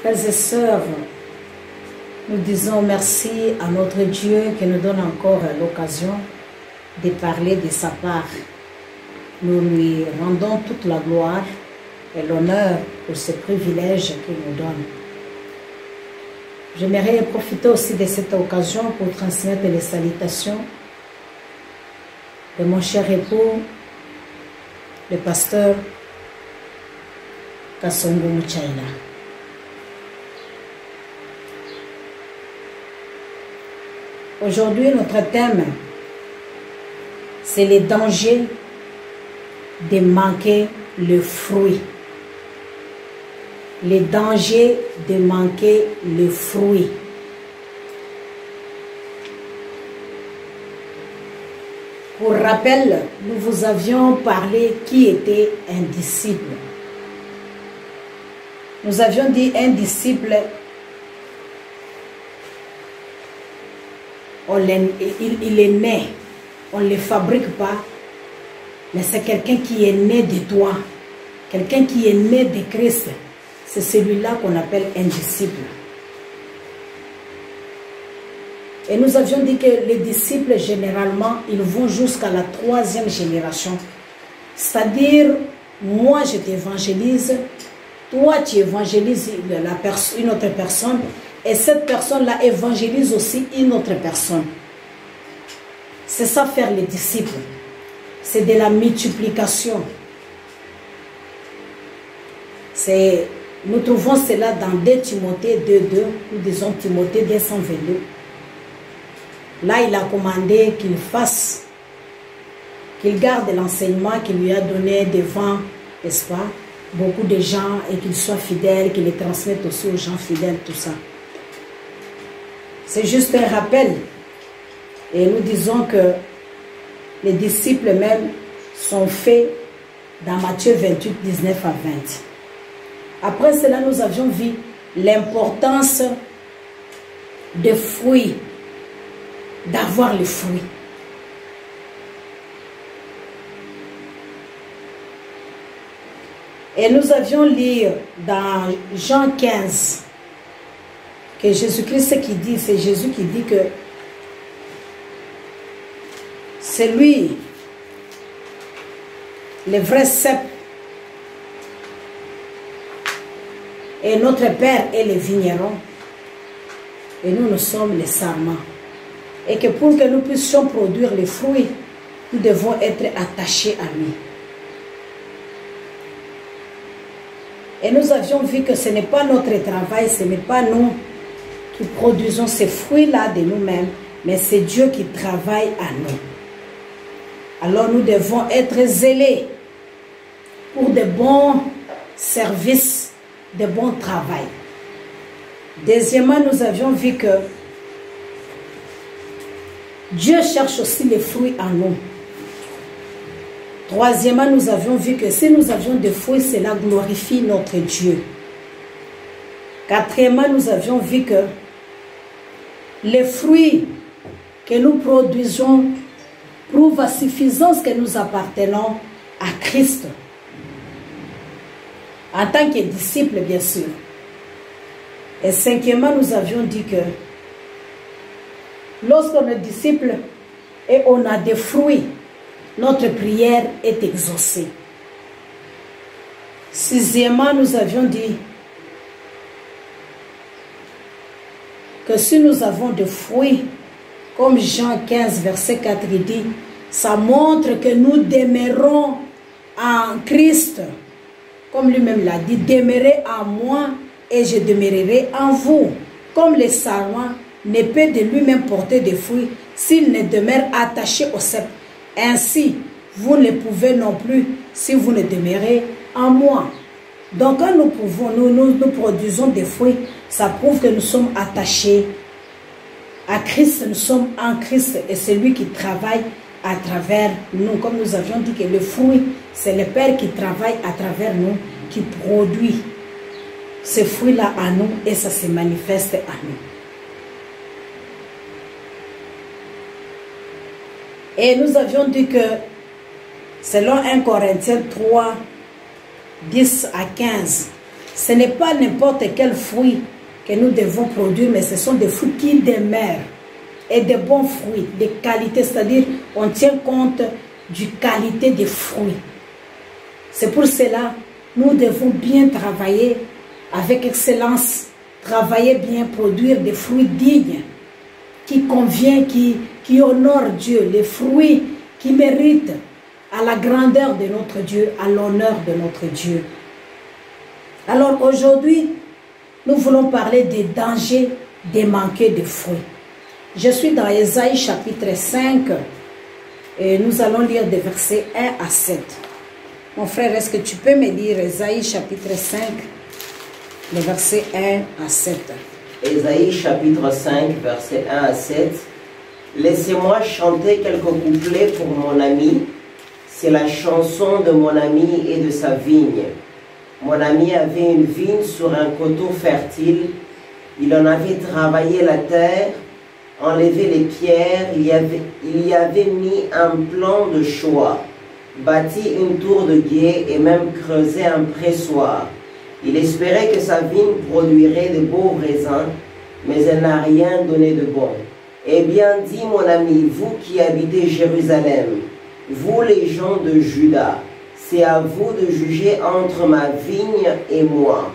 Frères et sœurs, nous disons merci à notre Dieu qui nous donne encore l'occasion de parler de sa part. Nous lui rendons toute la gloire et l'honneur pour ce privilège qu'il nous donne. J'aimerais profiter aussi de cette occasion pour transmettre les salutations de mon cher époux, le pasteur Kasongo Muchaila. Aujourd'hui, notre thème, c'est les dangers de manquer le fruit. Les dangers de manquer le fruit. Pour rappel, nous vous avions parlé qui était un disciple. Nous avions dit un disciple, il est né, on ne le fabrique pas, mais c'est quelqu'un qui est né de toi, quelqu'un qui est né de Christ. C'est celui-là qu'on appelle un disciple. Et nous avions dit que les disciples, généralement, ils vont jusqu'à la 3e génération. C'est-à-dire, moi je t'évangélise, toi tu évangélises une autre personne, et cette personne-là évangélise aussi une autre personne. C'est ça faire les disciples. C'est de la multiplication. Nous trouvons cela dans 2 Timothée 2.2, nous disons Timothée 222. Là, il a commandé qu'il garde l'enseignement qu'il lui a donné devant, n'est-ce pas, beaucoup de gens, et qu'il soit fidèle, qu'il les transmette aussi aux gens fidèles, tout ça. C'est juste un rappel. Et nous disons que les disciples même sont faits dans Matthieu 28, 19 à 20. Après cela, nous avions vu l'importance des fruits, d'avoir les fruits. Et nous avions lu dans Jean 15 que Jésus-Christ qui dit, c'est Jésus qui dit que c'est lui, le vrai cep, et notre Père est le vigneron, et nous sommes les sarments. Et que pour que nous puissions produire les fruits, nous devons être attachés à lui. Et nous avions vu que ce n'est pas notre travail, ce n'est pas nous qui produisons ces fruits-là de nous-mêmes, mais c'est Dieu qui travaille à nous. Alors nous devons être zélés pour de bons services, de bons travail. Deuxièmement, nous avions vu que Dieu cherche aussi les fruits en nous. Troisièmement, nous avions vu que si nous avions des fruits, cela glorifie notre Dieu. Quatrièmement, nous avions vu que les fruits que nous produisons prouvent à suffisance que nous appartenons à Christ. En tant que disciples, bien sûr. Et cinquièmement, nous avions dit que lorsqu'on est disciple et on a des fruits, notre prière est exaucée. Sixièmement, nous avions dit que si nous avons des fruits, comme Jean 15, verset 4, il dit, ça montre que nous demeurons en Christ. Comme lui-même l'a dit, demeurez en moi et je demeurerai en vous. Comme le sarment ne peut de lui-même porter des fruits s'il ne demeure attaché au cep. Ainsi, vous ne pouvez non plus si vous ne demeurez en moi. Donc, quand nous produisons des fruits, ça prouve que nous sommes attachés à Christ, nous sommes en Christ et c'est lui qui travaille à travers nous. Comme nous avions dit que le fruit, c'est le Père qui travaille à travers nous, qui produit ces fruits-là à nous et ça se manifeste à nous. Et nous avions dit que selon 1 Corinthiens 3, 10 à 15, Ce n'est pas n'importe quel fruit que nous devons produire, mais ce sont des fruits qui demeurent. Et des bons fruits, de qualité, c'est-à-dire on tient compte du qualité des fruits. C'est pour cela nous devons bien travailler avec excellence, travailler bien, produire des fruits dignes, qui conviennent, qui honorent Dieu, les fruits qui méritent à la grandeur de notre Dieu, à l'honneur de notre Dieu. Alors aujourd'hui, nous voulons parler des dangers de manquer de fruits. Je suis dans Ésaïe chapitre 5 et nous allons lire des versets 1 à 7. Mon frère, est-ce que tu peux me lire Ésaïe chapitre 5, les versets 1 à 7? Ésaïe chapitre 5, versets 1 à 7. Laissez-moi chanter quelques couplets pour mon ami. C'est la chanson de mon ami et de sa vigne. Mon ami avait une vigne sur un coteau fertile. Il en avait travaillé la terre, enlevé les pierres, il y avait mis un plan de choix, bâti une tour de guet et même creusé un pressoir. Il espérait que sa vigne produirait de beaux raisins, mais elle n'a rien donné de bon. Eh bien, dit mon ami, vous qui habitez Jérusalem, vous les gens de Juda, c'est à vous de juger entre ma vigne et moi.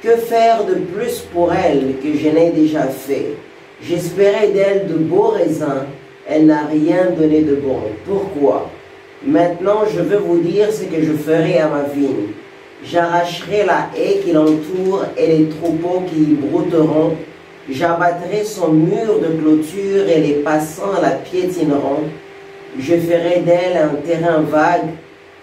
Que faire de plus pour elle que je n'ai déjà fait? J'espérais d'elle de beaux raisins, elle n'a rien donné de bon. Pourquoi? Maintenant je veux vous dire ce que je ferai à ma vigne. J'arracherai la haie qui l'entoure et les troupeaux qui y brouteront. J'abattrai son mur de clôture et les passants la piétineront. Je ferai d'elle un terrain vague,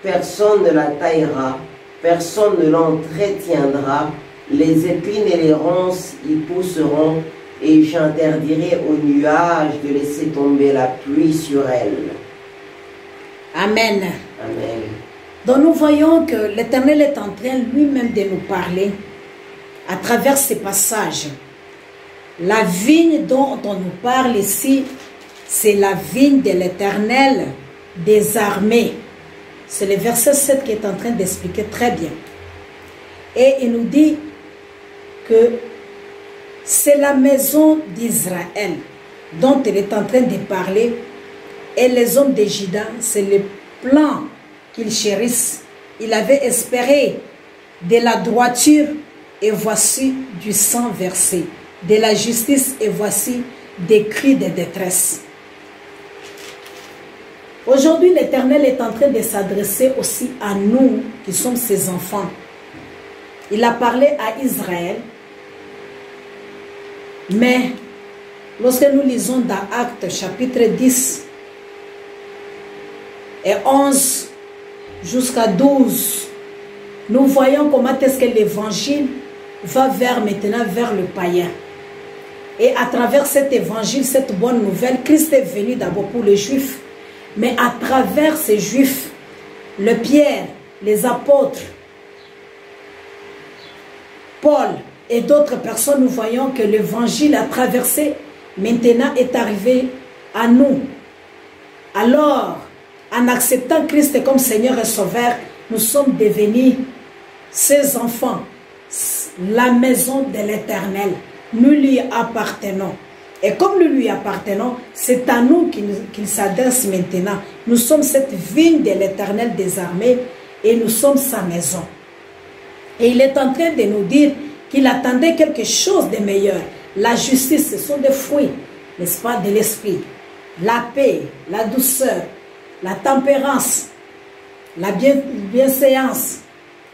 personne ne la taillera, personne ne l'entretiendra. Les épines et les ronces y pousseront, et j'interdirai aux nuages de laisser tomber la pluie sur elle. Amen. Amen. Donc nous voyons que l'Éternel est en train lui-même de nous parler à travers ces passages. La vigne dont on nous parle ici, c'est la vigne de l'Éternel des armées. C'est le verset 7 qui est en train d'expliquer très bien. Et il nous dit que c'est la maison d'Israël dont il est en train de parler. Et les hommes de Juda, c'est le plan qu'ils chérissent. Il avait espéré de la droiture et voici du sang versé. De la justice et voici des cris de détresse. Aujourd'hui, l'Éternel est en train de s'adresser aussi à nous qui sommes ses enfants. Il a parlé à Israël. Mais lorsque nous lisons dans Actes chapitre 10 et 11 jusqu'à 12, nous voyons comment est-ce que l'évangile va maintenant vers le païen. Et à travers cet évangile, cette bonne nouvelle, Christ est venu d'abord pour les Juifs. Mais à travers ces Juifs, le Pierre, les apôtres, Paul et d'autres personnes, nous voyons que l'évangile a traversé, maintenant est arrivé à nous. Alors, en acceptant Christ comme Seigneur et Sauveur, nous sommes devenus ses enfants, la maison de l'Éternel. Nous lui appartenons. Et comme nous lui appartenons, c'est à nous qu'il s'adresse maintenant. Nous sommes cette vigne de l'Éternel des armées et nous sommes sa maison. Et il est en train de nous dire qu'il attendait quelque chose de meilleur. La justice, ce sont des fruits, n'est-ce pas, de l'esprit. La paix, la douceur, la tempérance, la bienséance,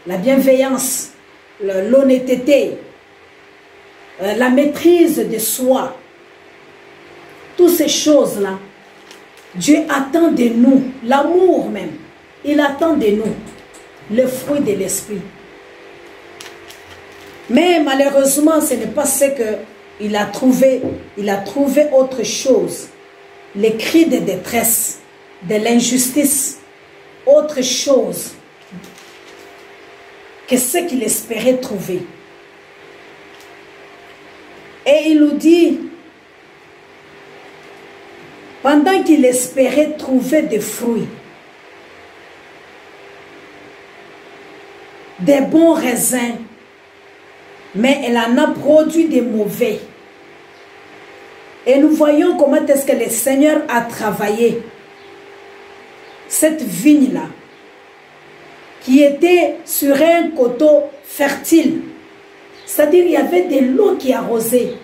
la bienveillance, l'honnêteté, la maîtrise de soi. Toutes ces choses-là, Dieu attend de nous, l'amour même, il attend de nous le fruit de l'esprit. Mais malheureusement, ce n'est pas ce qu'il a trouvé. Il a trouvé autre chose. Les cris de détresse, de l'injustice, autre chose que ce qu'il espérait trouver. Et il nous dit, pendant qu'il espérait trouver des fruits, des bons raisins, mais elle en a produit des mauvais. Et nous voyons comment est-ce que le Seigneur a travaillé cette vigne-là, qui était sur un coteau fertile. C'est-à-dire il y avait de l'eau qui arrosait.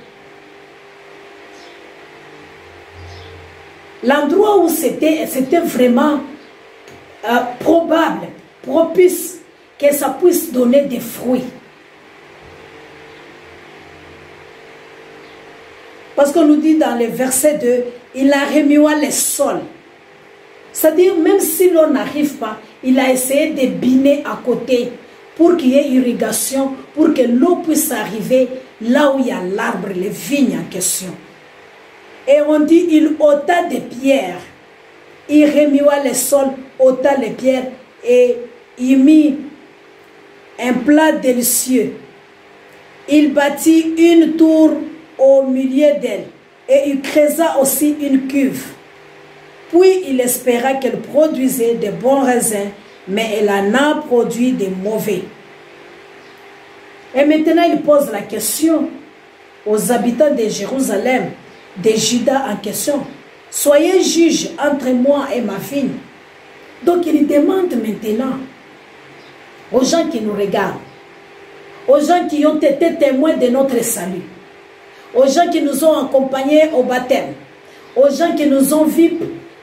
L'endroit où c'était vraiment probable, propice, que ça puisse donner des fruits. Parce qu'on nous dit dans le verset 2, il a remué le sol. C'est-à-dire, même si l'eau n'arrive pas, il a essayé de biner à côté pour qu'il y ait irrigation, pour que l'eau puisse arriver là où il y a l'arbre, les vignes en question. Et on dit, il ôta des pierres. Il remua le sol, ôta les pierres et il mit un plat délicieux. Il bâtit une tour au milieu d'elle et il creusa aussi une cuve. Puis il espéra qu'elle produisait de bons raisins, mais elle en a produit de mauvais. Et maintenant il pose la question aux habitants de Jérusalem, de Juda en question. Soyez juges entre moi et ma vigne. Donc il demande maintenant aux gens qui nous regardent, aux gens qui ont été témoins de notre salut, aux gens qui nous ont accompagnés au baptême, aux gens qui nous ont vus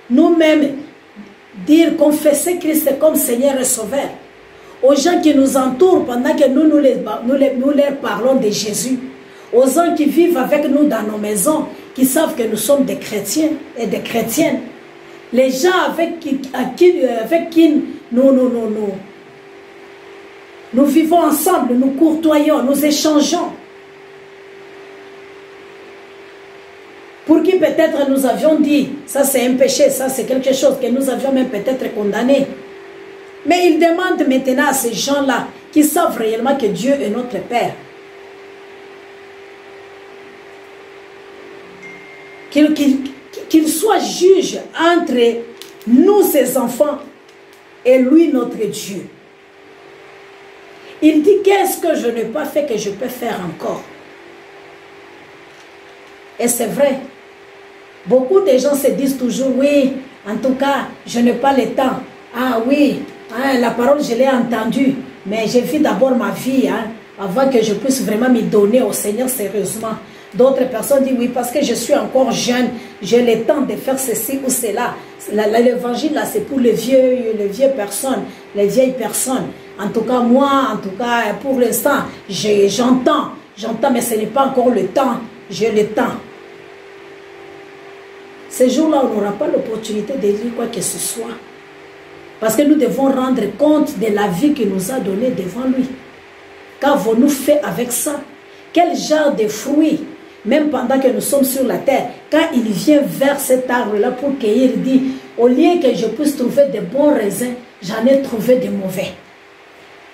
nous-mêmes dire, confesser Christ comme Seigneur et Sauveur, aux gens qui nous entourent pendant que nous leur parlons de Jésus, aux gens qui vivent avec nous dans nos maisons, qui savent que nous sommes des chrétiens et des chrétiennes, les gens avec qui nous vivons ensemble, nous courtoyons, nous échangeons. Pour qui peut-être nous avions dit, ça c'est un péché, ça c'est quelque chose que nous avions même peut-être condamné. Mais il demande maintenant à ces gens-là qui savent réellement que Dieu est notre Père, qu'il soit juge entre nous, ses enfants, et lui, notre Dieu. Il dit, qu'est-ce que je n'ai pas fait que je peux faire encore? Et c'est vrai. Beaucoup de gens se disent toujours, oui, en tout cas, je n'ai pas le temps. Ah oui, hein, la parole, je l'ai entendue, mais j'ai vu d'abord ma vie, hein, avant que je puisse vraiment me donner au Seigneur sérieusement. D'autres personnes disent, oui, parce que je suis encore jeune, j'ai le temps de faire ceci ou cela. L'évangile, là, c'est pour les vieilles personnes, les vieilles personnes. En tout cas, moi, pour l'instant, j'entends, mais ce n'est pas encore le temps, j'ai le temps. Ces jours-là, on n'aura pas l'opportunité de dire quoi que ce soit. Parce que nous devons rendre compte de la vie qu'il nous a donnée devant lui. Qu'avons-nous fait avec ça? Quel genre de fruits, même pendant que nous sommes sur la terre, quand il vient vers cet arbre-là pour cueillir, il dit, au lieu que je puisse trouver de bons raisins, j'en ai trouvé de mauvais.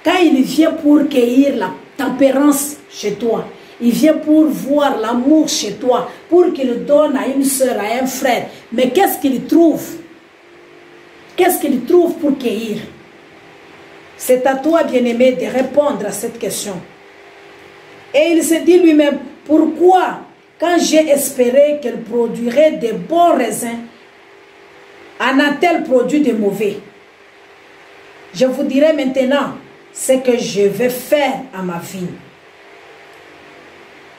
Quand il vient pour cueillir la tempérance chez toi, il vient pour voir l'amour chez toi, pour qu'il donne à une soeur, à un frère. Mais qu'est-ce qu'il trouve? Qu'est-ce qu'il trouve pour cueillir? C'est à toi, bien-aimé, de répondre à cette question. Et il se dit lui-même, pourquoi, quand j'ai espéré qu'elle produirait de bons raisins, en a-t-elle produit de mauvais? Je vous dirai maintenant ce que je vais faire à ma vigne.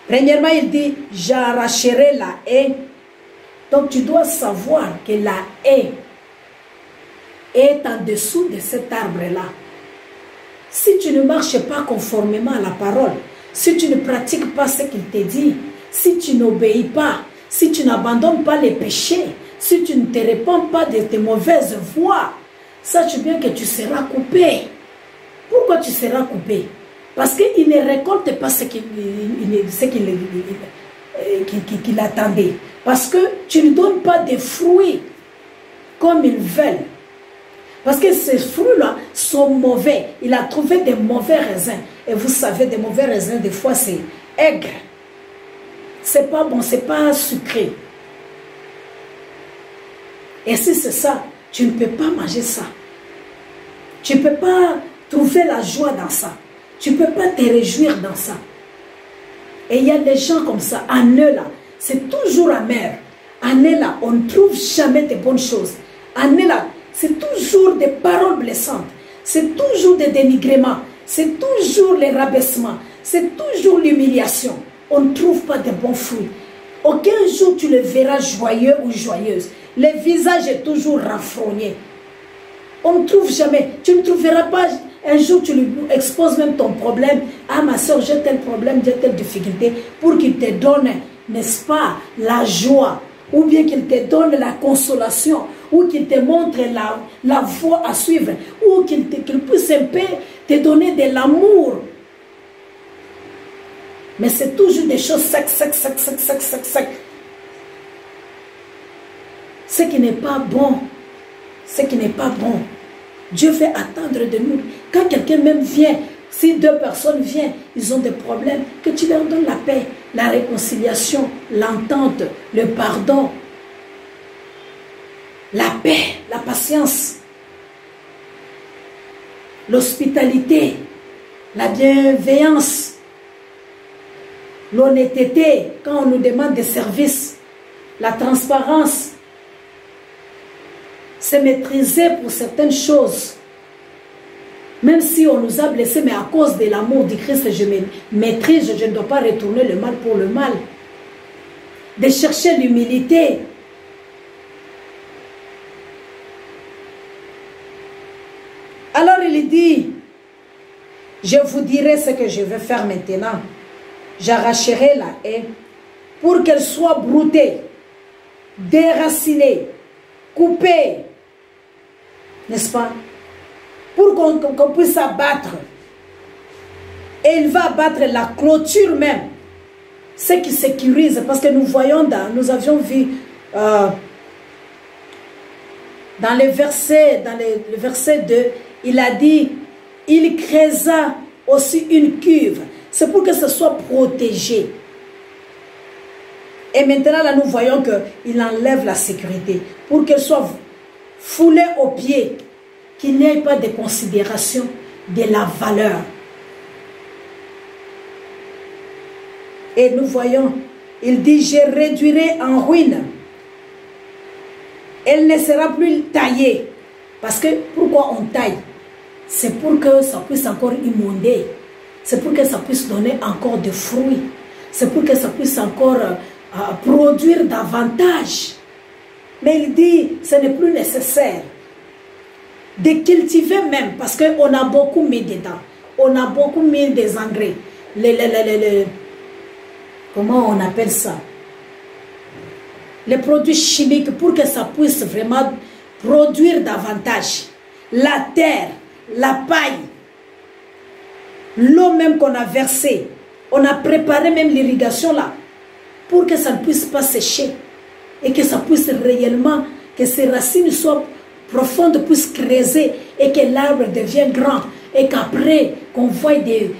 Premièrement, il dit, j'arracherai la haie. Donc tu dois savoir que la haie est en dessous de cet arbre-là. Si tu ne marches pas conformément à la parole, si tu ne pratiques pas ce qu'il te dit, si tu n'obéis pas, si tu n'abandonnes pas les péchés, si tu ne te répands pas de tes mauvaises voies, sache bien que tu seras coupé. Pourquoi tu seras coupé? Parce qu'il ne récolte pas ce qu'il attendait. Parce que tu ne donnes pas de fruits comme ils veulent. Parce que ces fruits-là sont mauvais. Il a trouvé des mauvais raisins. Et vous savez, des mauvais raisins, des fois, c'est aigre. C'est pas bon, c'est pas sucré. Et si c'est ça, tu ne peux pas manger ça. Tu ne peux pas trouver la joie dans ça. Tu ne peux pas te réjouir dans ça. Et il y a des gens comme ça, en eux là, c'est toujours amer. En eux là, on ne trouve jamais de bonnes choses. En eux là, c'est toujours des paroles blessantes. C'est toujours des dénigrements. C'est toujours les rabaissements. C'est toujours l'humiliation. On ne trouve pas de bons fruits. Aucun jour tu le verras joyeux ou joyeuse. Le visage est toujours renfrogné. On ne trouve jamais. Tu ne trouveras pas un jour, tu lui exposes même ton problème. Ah, ma soeur, j'ai tel problème, j'ai telle difficulté. Pour qu'il te donne, n'est-ce pas, la joie. Ou bien qu'il te donne la consolation. Ou qu'il te montre la voie à suivre. Ou qu'il puisse un peu te donner de l'amour. Mais c'est toujours des choses sec. Ce qui n'est pas bon. Ce qui n'est pas bon. Dieu fait attendre de nous. Quand quelqu'un même vient, si deux personnes viennent, ils ont des problèmes, que tu leur donnes la paix, la réconciliation, l'entente, le pardon, la paix, la patience, l'hospitalité, la bienveillance, l'honnêteté quand on nous demande des services, la transparence, c'est maîtriser pour certaines choses. Même si on nous a blessés, mais à cause de l'amour du Christ, je me maîtrise, je ne dois pas retourner le mal pour le mal. De chercher l'humilité. Alors il dit, je vous dirai ce que je vais faire maintenant. J'arracherai la haie pour qu'elle soit broutée, déracinée, coupée, n'est-ce pas? Pour qu'on puisse abattre. Et il va abattre la clôture même. Ce qui sécurise. Parce que nous voyons, nous avions vu dans le verset 2, il a dit, il creusa aussi une cuve. C'est pour que ce soit protégé. Et maintenant, là, nous voyons qu'il enlève la sécurité. Pour qu'elle soit foulée aux pieds. Qu'il n'y ait pas de considération de la valeur. Et nous voyons, il dit, je réduirai en ruine. Elle ne sera plus taillée. Parce que, pourquoi on taille? C'est pour que ça puisse encore immonder. C'est pour que ça puisse donner encore des fruits. C'est pour que ça puisse encore produire davantage. Mais il dit, ce n'est plus nécessaire. De cultiver même, parce qu'on a beaucoup mis dedans. On a beaucoup mis des engrais. Comment on appelle ça? Les produits chimiques pour que ça puisse vraiment produire davantage. La terre, la paille, l'eau même qu'on a versée. On a préparé même l'irrigation là pour que ça ne puisse pas sécher et que ça puisse réellement, que ces racines soient profonde puisse creuser et que l'arbre devienne grand et qu'après qu'on voit des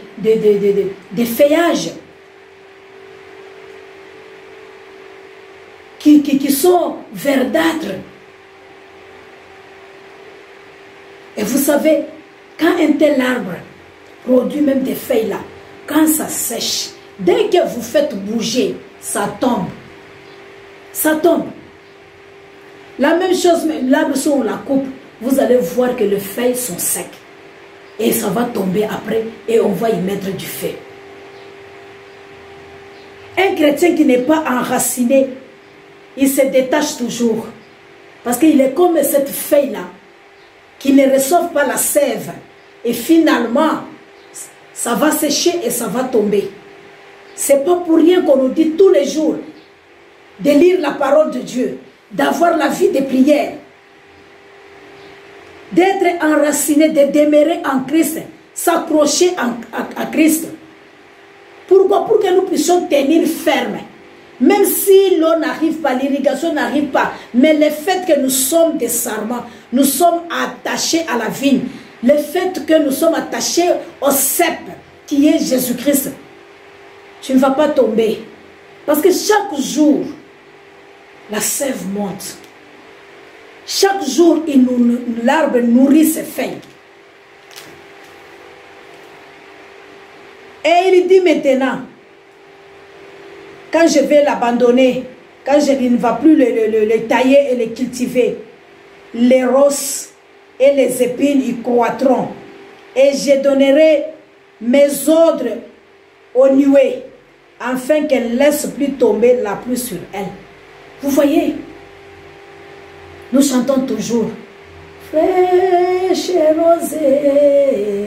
feuillages qui sont verdâtres. Et vous savez, quand un tel arbre produit même des feuilles là, quand ça sèche, dès que vous faites bouger, ça tombe. Ça tombe. La même chose, l'arbre, si on la coupe, vous allez voir que les feuilles sont secs. Et ça va tomber après et on va y mettre du feu. Un chrétien qui n'est pas enraciné, il se détache toujours. Parce qu'il est comme cette feuille-là, qui ne reçoit pas la sève. Et finalement, ça va sécher et ça va tomber. Ce n'est pas pour rien qu'on nous dit tous les jours de lire la parole de Dieu, d'avoir la vie de prière, d'être enraciné, de demeurer en Christ, s'accrocher à Christ. Pourquoi? Pour que nous puissions tenir ferme. Même si l'eau n'arrive pas, l'irrigation n'arrive pas, mais le fait que nous sommes des sarments, nous sommes attachés à la vigne, le fait que nous sommes attachés au cep qui est Jésus-Christ, tu ne vas pas tomber. Parce que chaque jour, la sève monte. Chaque jour, l'arbre nourrit ses feuilles. Et il dit maintenant, quand je vais l'abandonner, quand je ne vais plus le tailler et le cultiver, les roses et les épines y croîtront. Et je donnerai mes ordres aux nuées, afin qu'elle ne laisse plus tomber la pluie sur elle. Vous voyez, nous chantons toujours fraîche rosée,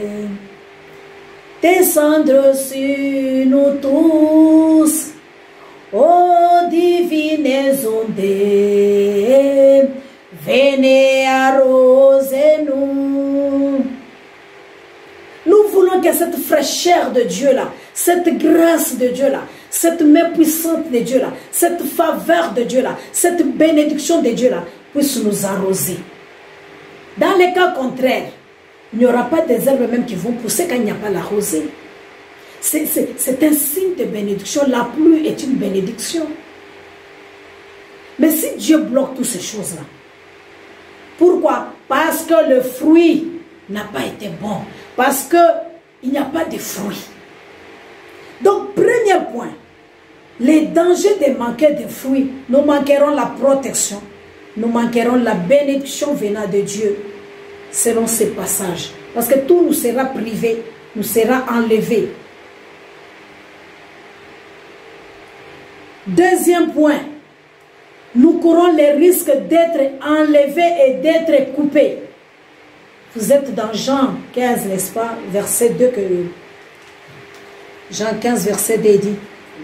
descendre sur nous tous, ô divines ondées, venez arroser nous. Nous voulons que cette fraîcheur de Dieu là, cette grâce de Dieu là, cette main puissante de Dieu là, cette faveur de Dieu là, cette bénédiction de Dieu là, puisse nous arroser. Dans les cas contraires, il n'y aura pas des herbes même qui vont pousser quand il n'y a pas la rosée. C'est un signe de bénédiction. La pluie est une bénédiction. Mais si Dieu bloque toutes ces choses-là, pourquoi? Parce que le fruit n'a pas été bon. Parce qu'il n'y a pas de fruits. Donc, premier point, les dangers de manquer de fruits, nous manquerons la protection, nous manquerons la bénédiction venant de Dieu, selon ces passages. Parce que tout nous sera privé, nous sera enlevé. Deuxième point, nous courons le risque d'être enlevés et d'être coupés. Vous êtes dans Jean 15, n'est-ce pas? Verset 2 que... Jean 15, verset 2 dit.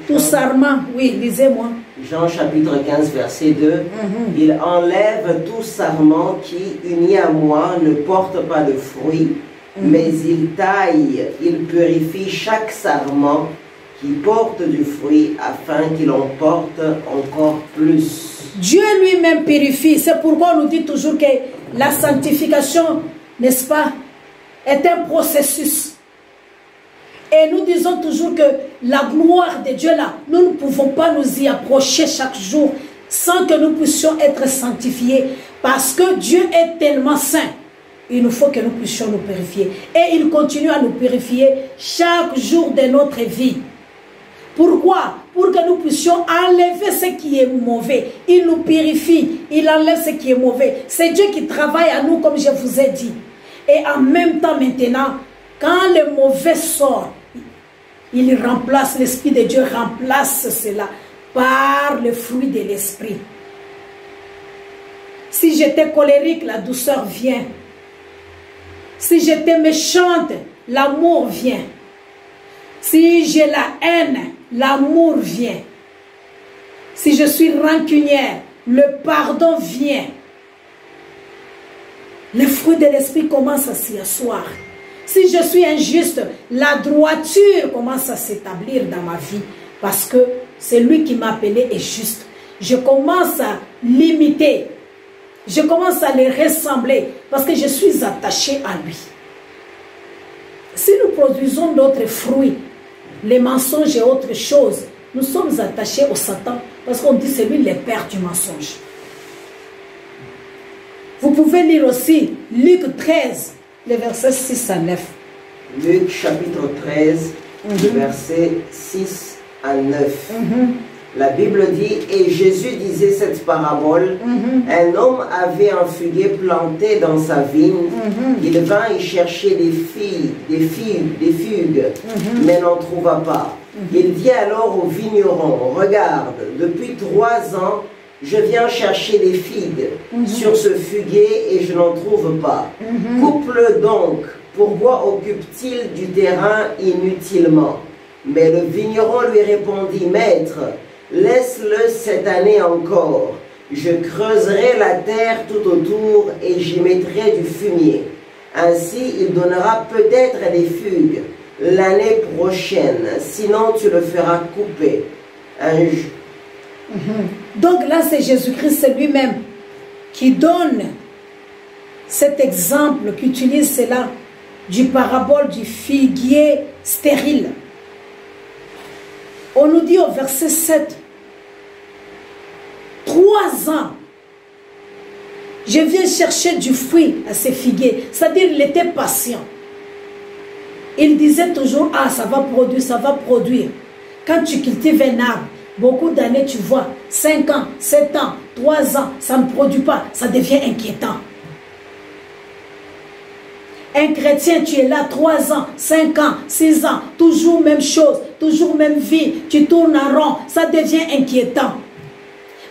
Tout sarment, oui, lisez-moi. Jean chapitre 15, verset 2. Il enlève tout sarment qui, uni à moi, ne porte pas de fruit, mais il taille, il purifie chaque sarment qui porte du fruit afin qu'il en porte encore plus. Dieu lui-même purifie. C'est pourquoi on nous dit toujours que la sanctification, n'est-ce pas, est un processus. Et nous disons toujours que la gloire de Dieu là, nous ne pouvons pas nous y approcher chaque jour sans que nous puissions être sanctifiés. Parce que Dieu est tellement saint. Il nous faut que nous puissions nous purifier. Et il continue à nous purifier chaque jour de notre vie. Pourquoi? Pour que nous puissions enlever ce qui est mauvais. Il nous purifie, il enlève ce qui est mauvais. C'est Dieu qui travaille à nous comme je vous ai dit. Et en même temps maintenant, quand le mauvais sort, il remplace, l'Esprit de Dieu remplace cela par le fruit de l'Esprit. Si j'étais colérique, la douceur vient. Si j'étais méchante, l'amour vient. Si j'ai la haine, l'amour vient. Si je suis rancunière, le pardon vient. Le fruit de l'Esprit commence à s'y asseoir. Si je suis injuste, la droiture commence à s'établir dans ma vie. Parce que c'est lui qui m'a appelé est juste. Je commence à l'imiter. Je commence à le ressembler. Parce que je suis attaché à lui. Si nous produisons d'autres fruits, les mensonges et autres choses, nous sommes attachés au Satan. Parce qu'on dit c'est lui le père du mensonge. Vous pouvez lire aussi Luc 13. Les versets 6 à 9. Luc chapitre 13, versets 6 à 9. La Bible dit, et Jésus disait cette parabole, un homme avait un figuier planté dans sa vigne, il vint y chercher des figues, mais n'en trouva pas. Il dit alors au vigneron, regarde, depuis 3 ans, je viens chercher des figues sur ce figuier et je n'en trouve pas. Coupe-le donc. Pourquoi occupe-t-il du terrain inutilement? Mais le vigneron lui répondit, Maître, laisse-le cette année encore. Je creuserai la terre tout autour et j'y mettrai du fumier. Ainsi, il donnera peut-être des figues l'année prochaine. Sinon, tu le feras couper. Donc là, c'est Jésus-Christ, c'est lui-même qui donne cet exemple, qui utilise cela du parabole du figuier stérile. On nous dit au verset 7, 3 ans, je viens chercher du fruit à ces figuiers. C'est-à-dire, il était patient. Il disait toujours, ah, ça va produire, ça va produire. Quand tu cultives un arbre, Beaucoup d'années, tu vois, 5 ans, 7 ans, 3 ans, ça ne produit pas, ça devient inquiétant. Un chrétien, tu es là 3 ans, 5 ans, 6 ans, toujours même chose, toujours même vie, tu tournes en rond, ça devient inquiétant.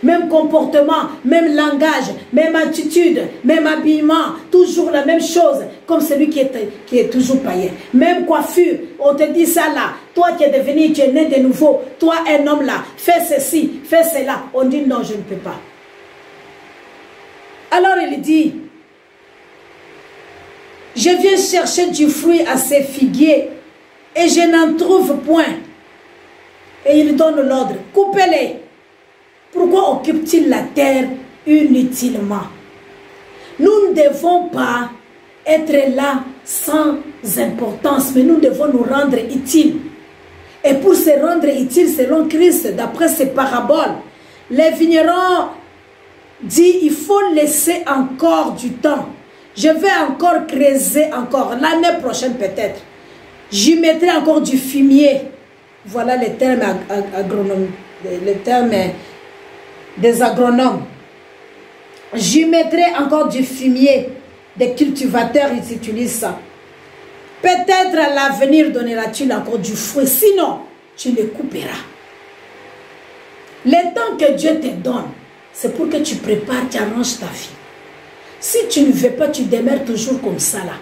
Même comportement, même langage, même attitude, même habillement, toujours la même chose, comme celui qui est toujours païen. Même coiffure, on te dit ça là, toi qui es devenu, tu es né de nouveau, toi un homme là, fais ceci, fais cela. On dit non, je ne peux pas. Alors il dit, je viens chercher du fruit à ces figuiers et je n'en trouve point. Et il donne l'ordre, coupez-les. Pourquoi occupe-t-il la terre inutilement? Nous ne devons pas être là sans importance, mais nous devons nous rendre utiles. Et pour se rendre utiles selon Christ, d'après ses paraboles, les vignerons disent, il faut laisser encore du temps. Je vais encore creuser encore, l'année prochaine peut-être. J'y mettrai encore du fumier. Voilà les termes agronomiques, les termes des agronomes. J'y mettrai encore du fumier. Des cultivateurs, ils utilisent ça. Peut-être à l'avenir donneras-tu encore du fruit. Sinon, tu le couperas. Le temps que Dieu te donne, c'est pour que tu prépares, tu arranges ta vie. Si tu ne veux pas, tu demeures toujours comme ça là.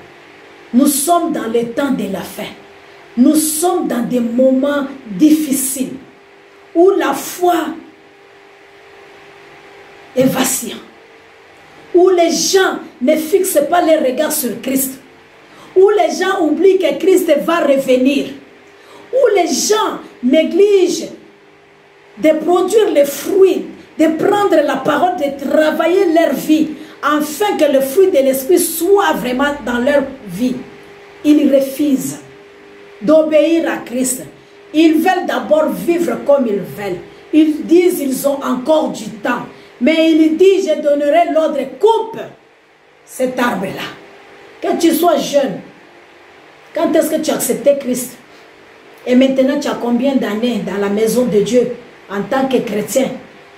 Nous sommes dans le temps de la fin. Nous sommes dans des moments difficiles où la foi est vacillante, où les gens ne fixent pas les regards sur Christ, où les gens oublient que Christ va revenir, où les gens négligent de produire les fruits, de prendre la parole, de travailler leur vie, afin que le fruit de l'esprit soit vraiment dans leur vie. Ils refusent d'obéir à Christ. Ils veulent d'abord vivre comme ils veulent. Ils disent qu'ils ont encore du temps. Mais il dit, je donnerai l'ordre, coupe cet arbre-là. Que tu sois jeune, quand est-ce que tu as accepté Christ? Et maintenant, tu as combien d'années dans la maison de Dieu en tant que chrétien?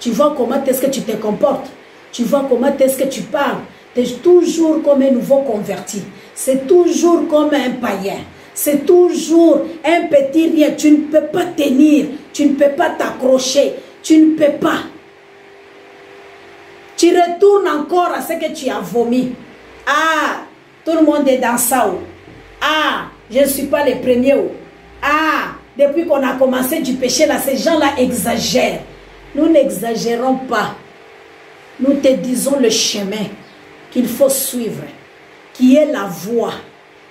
Tu vois comment est-ce que tu te comportes? Tu vois comment est-ce que tu parles? Tu es toujours comme un nouveau converti. C'est toujours comme un païen. C'est toujours un petit rien. Tu ne peux pas tenir. Tu ne peux pas t'accrocher. Tu ne peux pas. Tu retournes encore à ce que tu as vomi. Ah, tout le monde est dans ça. Ah, je ne suis pas le premier. Ah, depuis qu'on a commencé du péché, là, ces gens-là exagèrent. Nous n'exagérons pas. Nous te disons le chemin qu'il faut suivre, qui est la voie,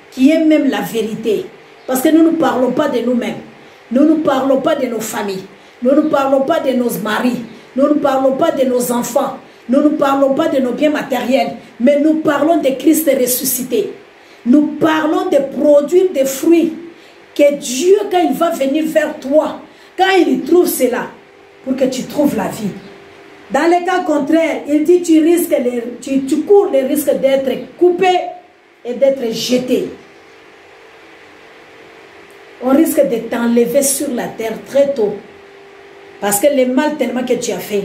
qui est même la vérité. Parce que nous ne parlons pas de nous-mêmes. Nous ne parlons pas de nos familles. Nous ne parlons pas de nos maris. Nous ne parlons pas de nos enfants. Nous ne parlons pas de nos biens matériels. Mais nous parlons de Christ ressuscité. Nous parlons de produire des fruits. Que Dieu, quand il va venir vers toi, quand il trouve cela, pour que tu trouves la vie. Dans le cas contraire, il dit tu cours le risque d'être coupé et d'être jeté. On risque de t'enlever sur la terre très tôt. Parce que le mal tellement que tu as fait,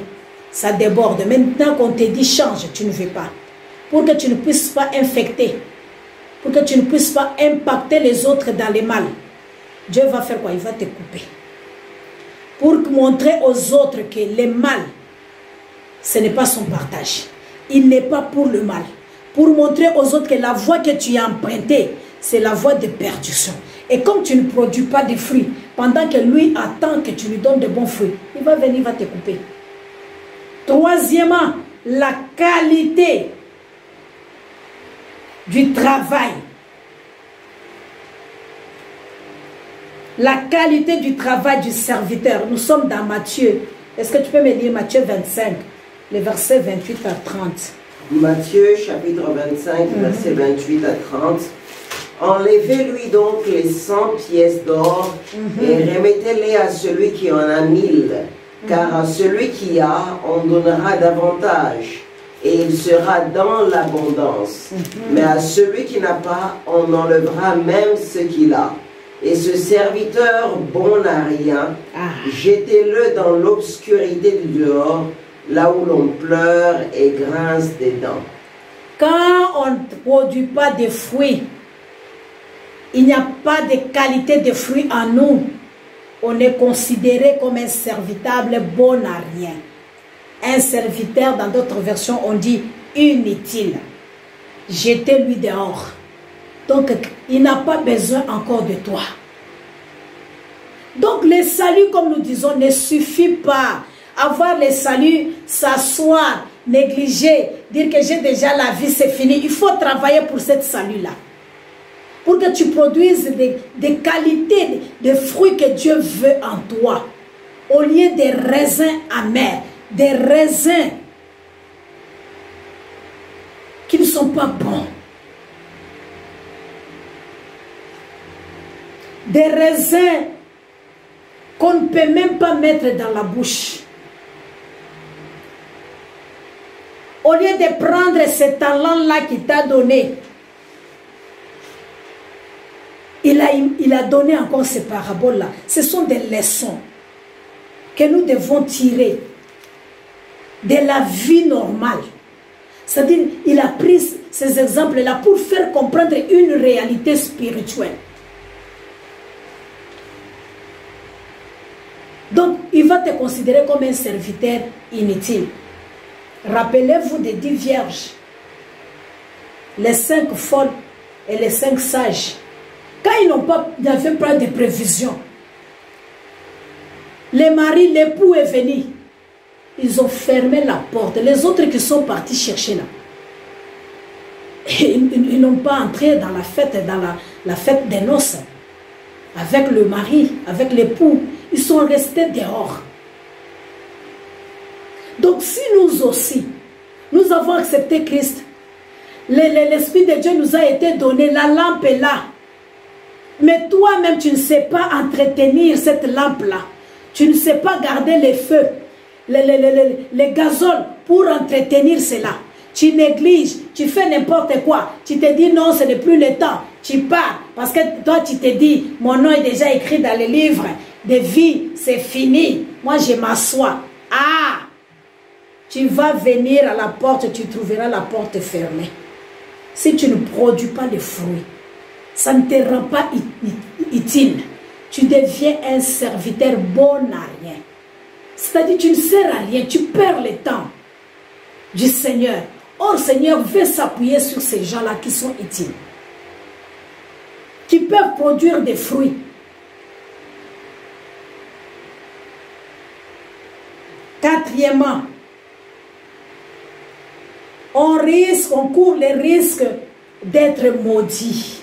ça déborde. Maintenant qu'on te dit change, tu ne veux pas. Pour que tu ne puisses pas infecter, pour que tu ne puisses pas impacter les autres dans le mal. Dieu va faire quoi? Il va te couper. Pour montrer aux autres que le mal, ce n'est pas son partage. Il n'est pas pour le mal. Pour montrer aux autres que la voie que tu as empruntée, c'est la voie de perdition. Et comme tu ne produis pas de fruits, pendant que lui attend que tu lui donnes de bons fruits, il va venir, il va te couper. Troisièmement, la qualité du travail. La qualité du travail du serviteur. Nous sommes dans Matthieu. Est-ce que tu peux me lire Matthieu 25, les versets 28 à 30? Matthieu chapitre 25, versets 28 à 30. Enlevez-lui donc les 100 pièces d'or et remettez-les à celui qui en a 1000. Car à celui qui a, on donnera davantage. Et il sera dans l'abondance. Mais à celui qui n'a pas, on enlèvera même ce qu'il a. Et ce serviteur bon à rien, Ah. jetez-le dans l'obscurité du dehors, là où l'on pleure et grince des dents. Quand on ne produit pas de fruits, il n'y a pas de qualité de fruits en nous, on est considéré comme un servitable bon à rien. Un serviteur, dans d'autres versions, on dit inutile. Jetez-lui dehors. Donc, il n'a pas besoin encore de toi. Donc, le salut, comme nous disons, ne suffit pas. Avoir le salut, s'asseoir, négliger, dire que j'ai déjà la vie, c'est fini. Il faut travailler pour cette salut-là. Pour que tu produises des qualités, des fruits que Dieu veut en toi. Au lieu des raisins amers, des raisins qui ne sont pas bons. Des raisins qu'on ne peut même pas mettre dans la bouche. Au lieu de prendre ce talent-là qu'il t'a donné, il a donné encore ces paraboles-là. Ce sont des leçons que nous devons tirer de la vie normale. C'est-à-dire, il a pris ces exemples-là pour faire comprendre une réalité spirituelle. Donc, il va te considérer comme un serviteur inutile. Rappelez-vous des 10 vierges, les 5 folles et les 5 sages. Quand ils n'avaient pas de prévision, les maris, l'époux est venu. Ils ont fermé la porte. Les autres qui sont partis chercher là, ils n'ont pas entré dans la fête, la fête des noces. Avec le mari, avec l'époux, ils sont restés dehors. Donc si nous aussi, nous avons accepté Christ, l'Esprit de Dieu nous a été donné, la lampe est là. Mais toi-même, tu ne sais pas entretenir cette lampe-là. Tu ne sais pas garder les feux, les gazoles pour entretenir cela. Tu négliges, tu fais n'importe quoi. Tu te dis non, ce n'est plus le temps. Tu pars parce que toi, tu te dis, mon nom est déjà écrit dans le livre de vie, c'est fini. Moi, je m'assois. Ah! Tu vas venir à la porte, tu trouveras la porte fermée. Si tu ne produis pas de fruits, ça ne te rend pas utile. Tu deviens un serviteur bon à rien. C'est-à-dire, tu ne sers à rien, tu perds le temps du Seigneur. Or, le Seigneur veut s'appuyer sur ces gens-là qui sont utiles, qui peuvent produire des fruits. Quatrièmement, on court le risque d'être maudit.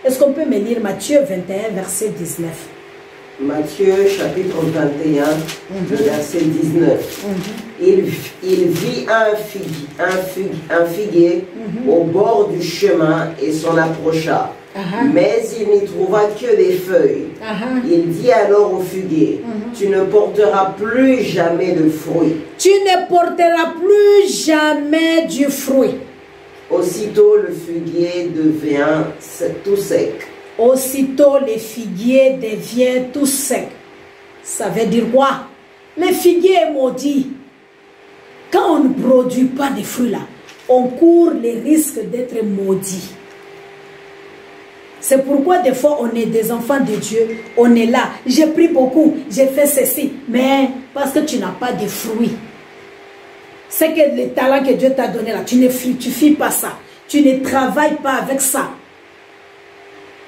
Est-ce qu'on peut me lire Matthieu 21, verset 19? Matthieu chapitre 21, le verset 19. Il vit un figuier au bord du chemin et s'en approcha. Mais il n'y trouva que des feuilles. Il dit alors au figuier, tu ne porteras plus jamais de fruits. Tu ne porteras plus jamais du fruit. Aussitôt le figuier devient tout sec. Aussitôt le figuier devient tout sec. Ça veut dire quoi? Le figuier est maudit. Quand on ne produit pas de fruits là, on court le risque d'être maudit. C'est pourquoi des fois on est des enfants de Dieu, on est là, j'ai pris beaucoup, j'ai fait ceci, mais parce que tu n'as pas de fruits. C'est que le talent que Dieu t'a donné là, tu ne fructifies pas ça, tu ne travailles pas avec ça.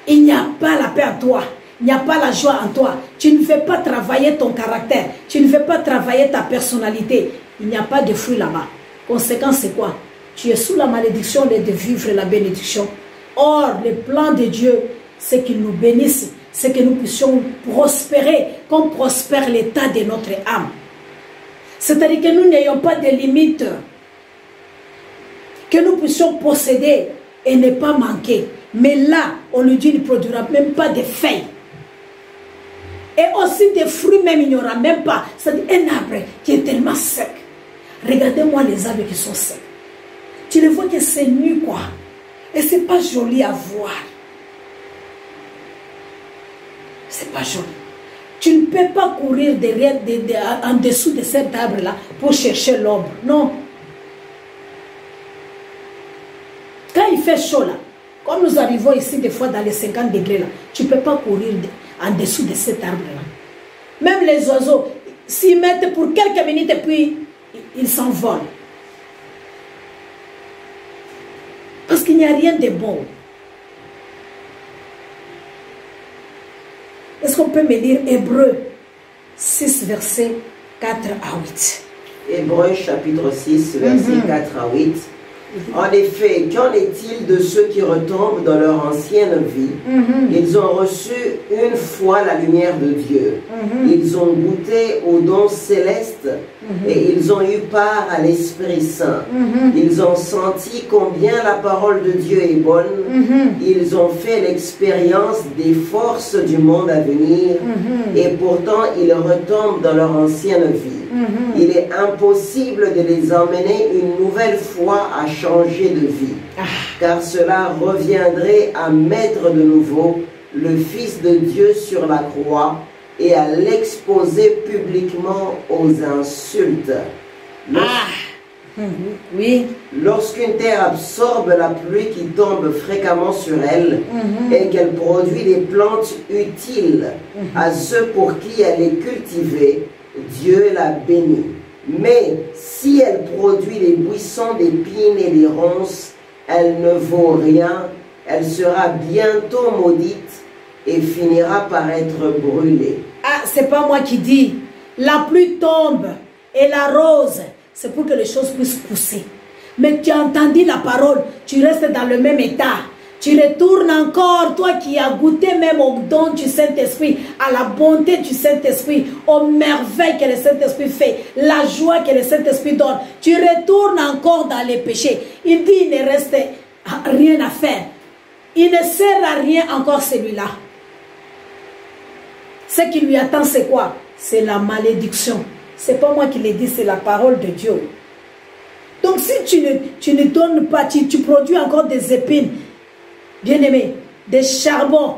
Il n'y a pas la paix en toi, il n'y a pas la joie en toi, tu ne fais pas travailler ton caractère, tu ne fais pas travailler ta personnalité, il n'y a pas de fruits là-bas. Conséquence c'est quoi? Tu es sous la malédiction de vivre la bénédiction. Or, le plan de Dieu, c'est qu'il nous bénisse, c'est que nous puissions prospérer comme prospère l'état de notre âme. C'est-à-dire que nous n'ayons pas de limites, que nous puissions posséder et ne pas manquer. Mais là, on lui dit qu'il ne produira même pas de feuilles. Et aussi des fruits même, il n'y aura même pas. C'est-à-dire un arbre qui est tellement sec. Regardez-moi les arbres qui sont secs. Tu les vois que c'est nu quoi. Et ce n'est pas joli à voir. c'est pas joli. Tu ne peux pas courir derrière, en dessous de cet arbre-là pour chercher l'ombre. Non. Quand il fait chaud là, comme nous arrivons ici des fois dans les 50 degrés là, tu ne peux pas courir en dessous de cet arbre-là. Même les oiseaux, s'y mettent pour quelques minutes et puis ils s'envolent. Parce qu'il n'y a rien de bon. Est-ce qu'on peut me lire Hébreux 6, versets 4 à 8? Hébreux chapitre 6, versets 4 à 8. En effet, qu'en est-il de ceux qui retombent dans leur ancienne vie? Ils ont reçu une fois la lumière de Dieu. Ils ont goûté aux dons célestes et ils ont eu part à l'Esprit Saint. Ils ont senti combien la parole de Dieu est bonne. Ils ont fait l'expérience des forces du monde à venir et pourtant ils retombent dans leur ancienne vie. Il est impossible de les emmener une nouvelle fois à changer de vie, car cela reviendrait à mettre de nouveau le Fils de Dieu sur la croix et à l'exposer publiquement aux insultes. Oui. Lorsqu'une terre absorbe la pluie qui tombe fréquemment sur elle et qu'elle produit des plantes utiles à ceux pour qui elle est cultivée, Dieu la bénit. Mais si elle produit des buissons d'épines et des ronces, elle ne vaut rien, elle sera bientôt maudite et finira par être brûlée. Ah, c'est pas moi qui dis. La pluie tombe et l'arrose, c'est pour que les choses puissent pousser. Mais tu as entendu la parole, tu restes dans le même état. Tu retournes encore, toi qui as goûté même au don du Saint-Esprit, à la bonté du Saint-Esprit, aux merveilles que le Saint-Esprit fait, la joie que le Saint-Esprit donne. Tu retournes encore dans les péchés. Il dit, il ne reste rien à faire. Il ne sert à rien encore celui-là. Ce qui lui attend, c'est quoi? C'est la malédiction. C'est pas moi qui l'ai dit, c'est la parole de Dieu. Donc si tu ne donnes pas, tu produis encore des épines, bien-aimé, des charbons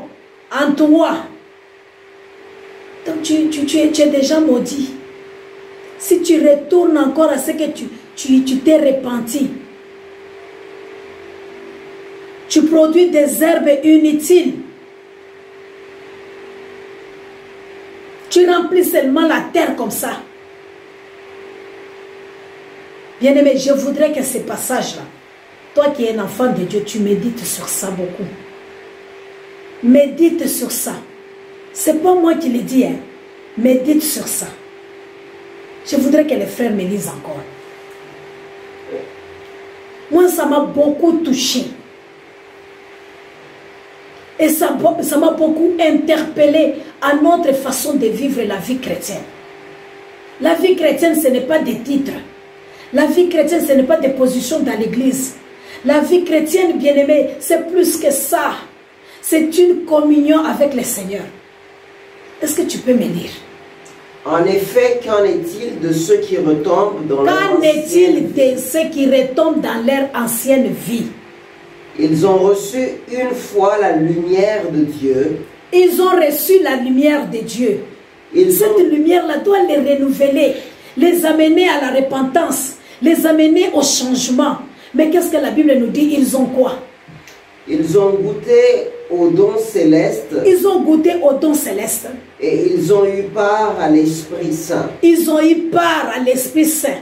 en toi. Donc tu es déjà maudit. Si tu retournes encore à ce que tu t'es repenti, tu produis des herbes inutiles. Tu remplis seulement la terre comme ça. Bien-aimé, je voudrais que ce passage-là, toi qui es un enfant de Dieu, tu médites sur ça beaucoup. Médite sur ça. C'est pas moi qui le dis, hein. Médite sur ça. Je voudrais que les frères me lisent encore. Moi, ça m'a beaucoup touché. Et ça m'a beaucoup interpellé à notre façon de vivre la vie chrétienne. La vie chrétienne, ce n'est pas des titres. La vie chrétienne, ce n'est pas des positions dans l'église. La vie chrétienne, bien-aimée, c'est plus que ça. C'est une communion avec le Seigneur. Est-ce que tu peux me lire? En effet, qu'en est-il de ceux qui retombent dans leur ancienne vie? Qu'en est-il de ceux qui retombent dans leur ancienne vie? Ils ont reçu une fois la lumière de Dieu. Ils ont reçu la lumière de Dieu. Cette lumière-là doit les renouveler, les amener à la repentance, les amener au changement. Mais qu'est-ce que la Bible nous dit? Ils ont quoi? Ils ont goûté aux dons célestes. Ils ont goûté aux dons célestes. Et ils ont eu part à l'Esprit Saint. Ils ont eu part à l'Esprit Saint.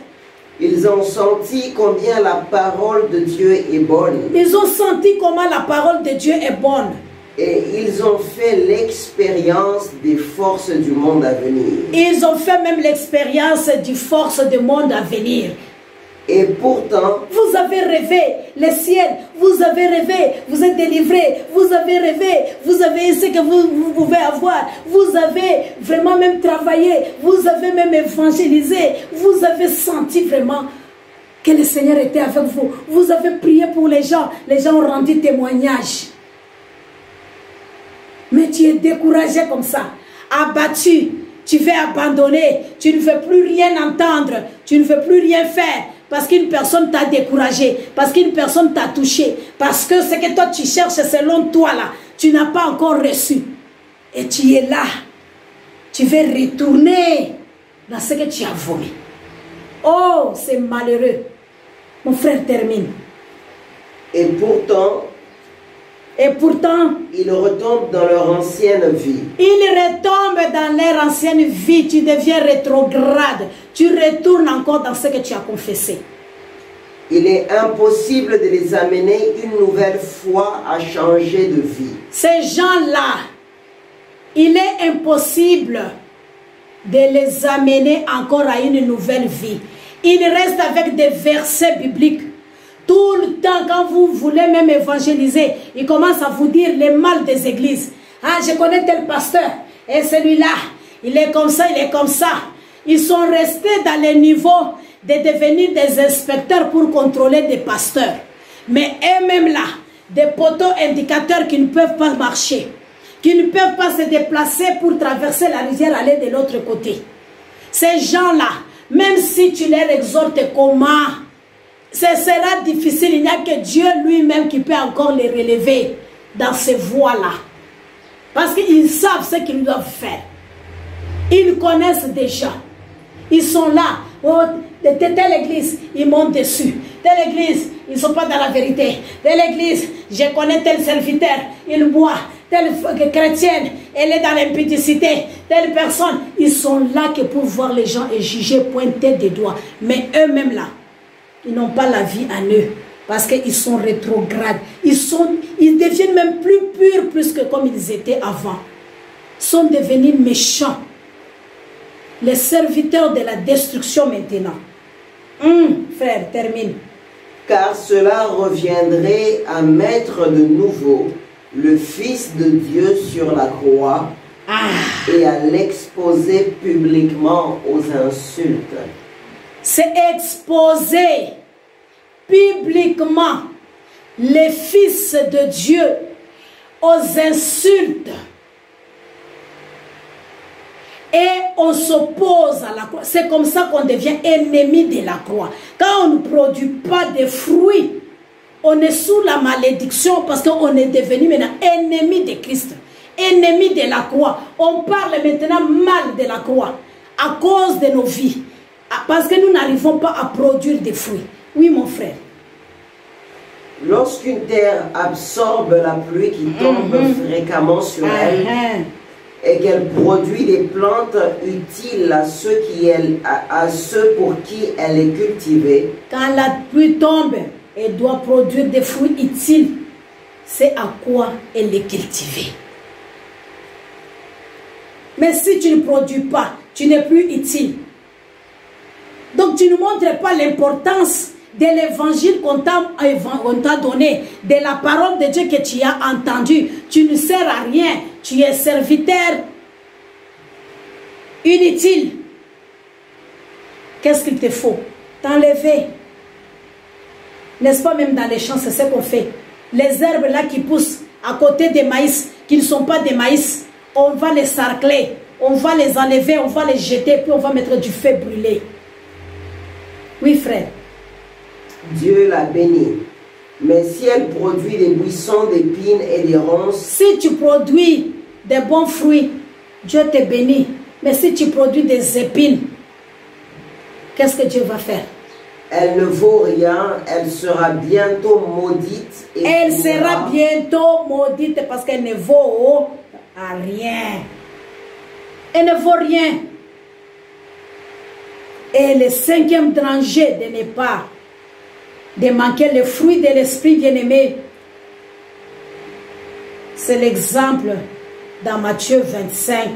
Ils ont senti combien la parole de Dieu est bonne. Ils ont senti comment la parole de Dieu est bonne. Et ils ont fait l'expérience des forces du monde à venir. Ils ont fait même l'expérience des forces du monde à venir. Et pourtant, vous avez rêvé le ciel, vous avez rêvé, vous êtes délivré, vous avez rêvé, vous avez ce que vous pouvez avoir, vous avez vraiment même travaillé, vous avez même évangélisé, vous avez senti vraiment que le Seigneur était avec vous, vous avez prié pour les gens ont rendu témoignage. Mais tu es découragé comme ça, abattu, tu veux abandonner, tu ne veux plus rien entendre, tu ne veux plus rien faire. Parce qu'une personne t'a découragé, parce qu'une personne t'a touché, parce que ce que toi tu cherches selon toi là, tu n'as pas encore reçu. et tu es là. Tu veux retourner dans ce que tu as vomi. Oh, c'est malheureux. Mon frère termine. Et pourtant, ils retombent dans leur ancienne vie. Ils retombent dans leur ancienne vie. Tu deviens rétrograde. Tu retournes encore dans ce que tu as confessé. Il est impossible de les amener une nouvelle fois à changer de vie. Ces gens-là, il est impossible de les amener encore à une nouvelle vie. Ils restent avec des versets bibliques. Tout le temps, quand vous voulez même évangéliser, ils commencent à vous dire les mal des églises. Ah, je connais tel pasteur. Et celui-là, il est comme ça, il est comme ça. Ils sont restés dans les niveaux de devenir des inspecteurs pour contrôler des pasteurs. Mais eux-mêmes là, des poteaux indicateurs qui ne peuvent pas marcher, qui ne peuvent pas se déplacer pour traverser la rivière, aller de l'autre côté. Ces gens-là, même si tu leur exhortes comment, ce sera difficile. Il n'y a que Dieu lui-même qui peut encore les relever dans ces voies-là. Parce qu'ils savent ce qu'ils doivent faire. Ils connaissent déjà. Ils sont là. Oh, de telle église, ils montent dessus. Telle église, ils ne sont pas dans la vérité. Telle église, je connais tel serviteur, il boit. Telle chrétienne, elle est dans l'impudicité. Telle personne, ils sont là que pour voir les gens et juger, pointer des doigts. Mais eux-mêmes là, ils n'ont pas la vie en eux. Parce qu'ils sont rétrogrades. Ils deviennent même plus purs plus que comme ils étaient avant. Ils sont devenus méchants. Les serviteurs de la destruction maintenant. Frère, termine. Car cela reviendrait à mettre de nouveau le Fils de Dieu sur la croix et à l'exposer publiquement aux insultes. C'est exposer publiquement le Fils de Dieu aux insultes. Et on s'oppose à la croix. C'est comme ça qu'on devient ennemi de la croix. Quand on ne produit pas de fruits, on est sous la malédiction parce qu'on est devenu maintenant ennemi de Christ. Ennemi de la croix. On parle maintenant mal de la croix à cause de nos vies. Parce que nous n'arrivons pas à produire des fruits. Oui, mon frère. Lorsqu'une terre absorbe la pluie qui tombe fréquemment sur elle, et qu'elle produit des plantes utiles à ceux pour qui elle est cultivée. Quand la pluie tombe, elle doit produire des fruits utiles. C'est à quoi elle est cultivée. Mais si tu ne produis pas, tu n'es plus utile. Donc tu ne montres pas l'importance de l'évangile qu'on t'a donné, de la parole de Dieu que tu as entendue. Tu ne sers à rien. Tu es serviteur inutile. Qu'est-ce qu'il te faut? T'enlever. N'est-ce pas, même dans les champs, c'est ce qu'on fait. Les herbes là qui poussent à côté des maïs, qui ne sont pas des maïs, on va les sarcler, on va les enlever, on va les jeter, puis on va mettre du feu brûlé. Oui, frère. Dieu la bénit. Mais si elle produit des buissons d'épines et des ronces... Si tu produis des bons fruits, Dieu te bénit. Mais si tu produis des épines, qu'est-ce que Dieu va faire? Elle ne vaut rien, elle sera bientôt maudite. Et elle sera bientôt maudite parce qu'elle ne vaut rien. Elle ne vaut rien. Et le cinquième danger de ne pas de manquer le fruit de l'esprit bien-aimé, c'est l'exemple dans Matthieu 25,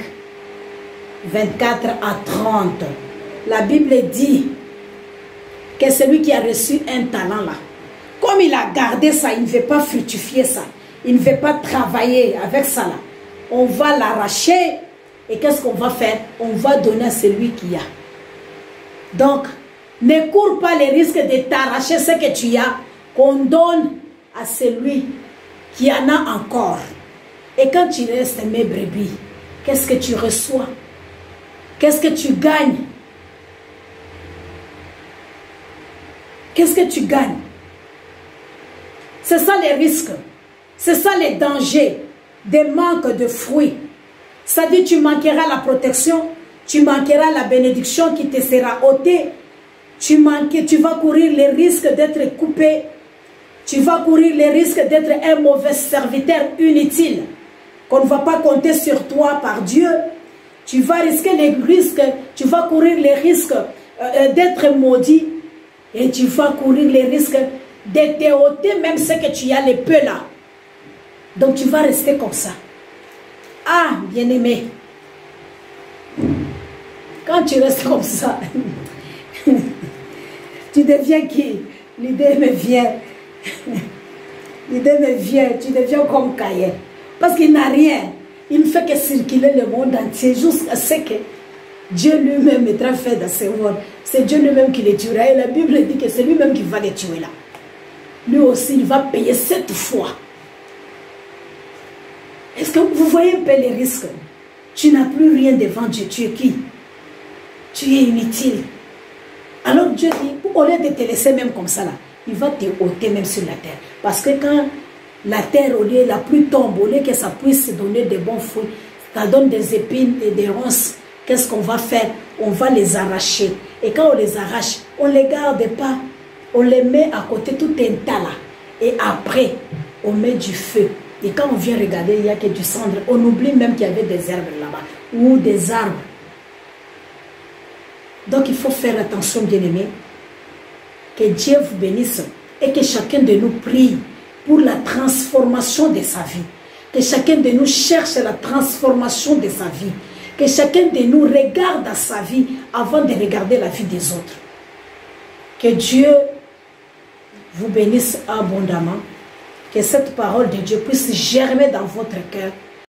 24 à 30. La Bible dit que celui qui a reçu un talent là, comme il a gardé ça, il ne veut pas fructifier ça, il ne veut pas travailler avec ça là, on va l'arracher et qu'est-ce qu'on va faire? On va donner à celui qui a. Donc, ne cours pas les risques de t'arracher ce que tu as, qu'on donne à celui qui en a encore. Et quand tu restes mes brebis, qu'est-ce que tu reçois? Qu'est-ce que tu gagnes? Qu'est-ce que tu gagnes? C'est ça les risques. C'est ça les dangers des manques de fruits. Ça dit tu manqueras la protection, tu manqueras la bénédiction qui te sera ôtée. Tu vas courir les risques d'être coupé. Tu vas courir les risques d'être un mauvais serviteur inutile. Qu'on ne va pas compter sur toi par Dieu. Tu vas risquer les risques, tu vas courir les risques d'être maudit. Et tu vas courir les risques d'être ôté, même ce que tu as les peu là. Donc tu vas rester comme ça. Ah, bien-aimé. Quand tu restes comme ça, tu deviens qui? L'idée me vient. L'idée me vient. Tu deviens comme Caïn. Parce qu'il n'a rien. Il ne fait que circuler le monde entier jusqu'à ce que Dieu lui-même mettra fin dans ce monde. C'est Dieu lui-même qui les tuera. Et la Bible dit que c'est lui-même qui va les tuer là. Lui aussi, il va payer 7 fois. Est-ce que vous voyez un peu les risques? Tu n'as plus rien devant Dieu. Tu es qui? Tu es inutile. Alors Dieu dit, au lieu de te laisser même comme ça là, il va te ôter même sur la terre. Parce que quand la terre, au lieu la pluie tombe, au lieu que ça puisse donner des bons fruits, ça donne des épines et des ronces. Qu'est-ce qu'on va faire? On va les arracher. Et quand on les arrache, on ne les garde pas. On les met à côté tout un tas là. Et après, on met du feu. Et quand on vient regarder, il n'y a que du cendre. On oublie même qu'il y avait des herbes là-bas. Ou des arbres. Donc il faut faire attention, bien-aimés. Que Dieu vous bénisse. Et que chacun de nous prie pour la transformation de sa vie. Que chacun de nous cherche la transformation de sa vie. Que chacun de nous regarde à sa vie avant de regarder la vie des autres. Que Dieu vous bénisse abondamment. Que cette parole de Dieu puisse germer dans votre cœur